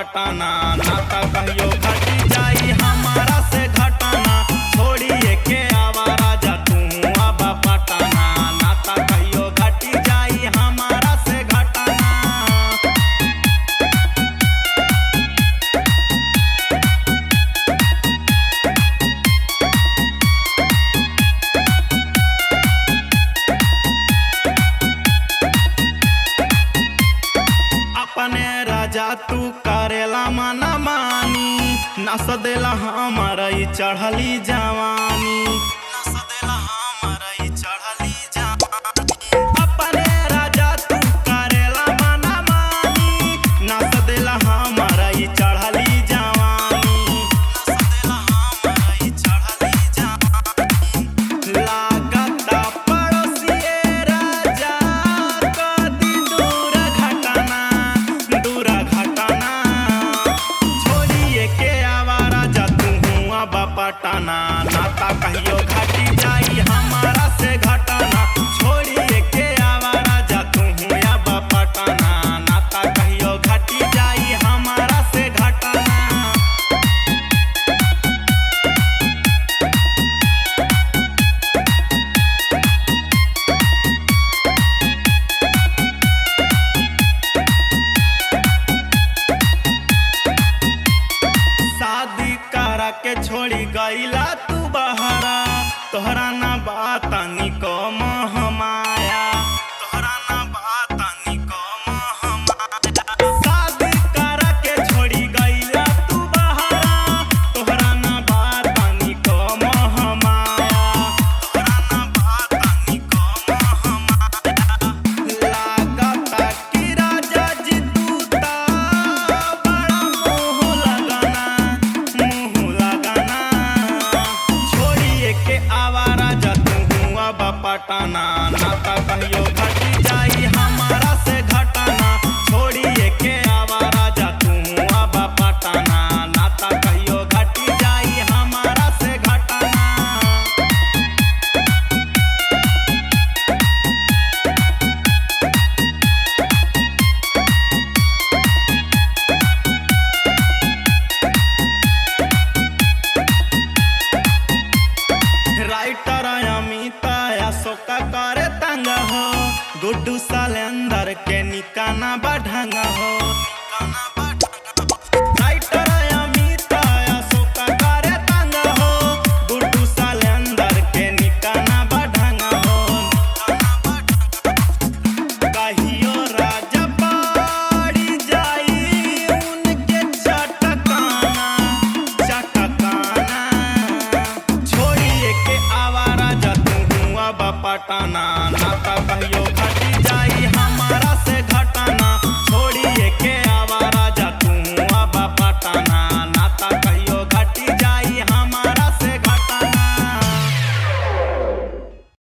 पटाना नाता कहियो घटी जाई हमारा से घटाना छोड़िए के आवारा जा तू अब पटाना नाता कहियो घटी जाई हमारा से घटाना। अपने राजा तू करेला मना मानी नस देला हमारा चढ़ली जवानी नस देला हमारा चढ़ली जवानी। अपने राजा तू करेला मना मानी नस देला हमारा चढ़ली जवानी नस देला हमारा चढ़ली जवानी। लागता पड़ोसिए राजा कदी दूर घटना छोड़िए के आवारा जा तू अब पटाना नाता कहियो घटी जाई हमारा से घटाना छोड़िए के आवारा जा तू अब पटाना नाता कहियो घटी जाई हमारा से घटाना। शादी करा के छोड़ी गईला तू बहरा तोहरा ना बात निको महमाया तोहरा ना बात निको महमाया। शादी करा के छोड़ी गईला तू बहरा तोहरा ना बात निको महमाया तोहरा ना बात निको महमाया। लागता कि राजा जी तू ता बड़ा मोह लगाना छोड़िए के आवारा जा तू अब पटाना नाता कहियो घटी जाई हमारा से घटाना छोड़िए के आवारा जा तू अब पटाना नाता कहियो घटी जाई हमारा से घटाना। राइटर अमित अशोक करे तंग हो गुड्डू सालेंदर के निकाना बढ़ंग हो। राइटर अमित अशोक करे तंग हो गुड्डू सालेंदर के निकाना बढ़ंग हो। कहियो राजा पड़ी जाई उनके चटकाना छोड़िए के आवारा जा तू अब पटाना नाता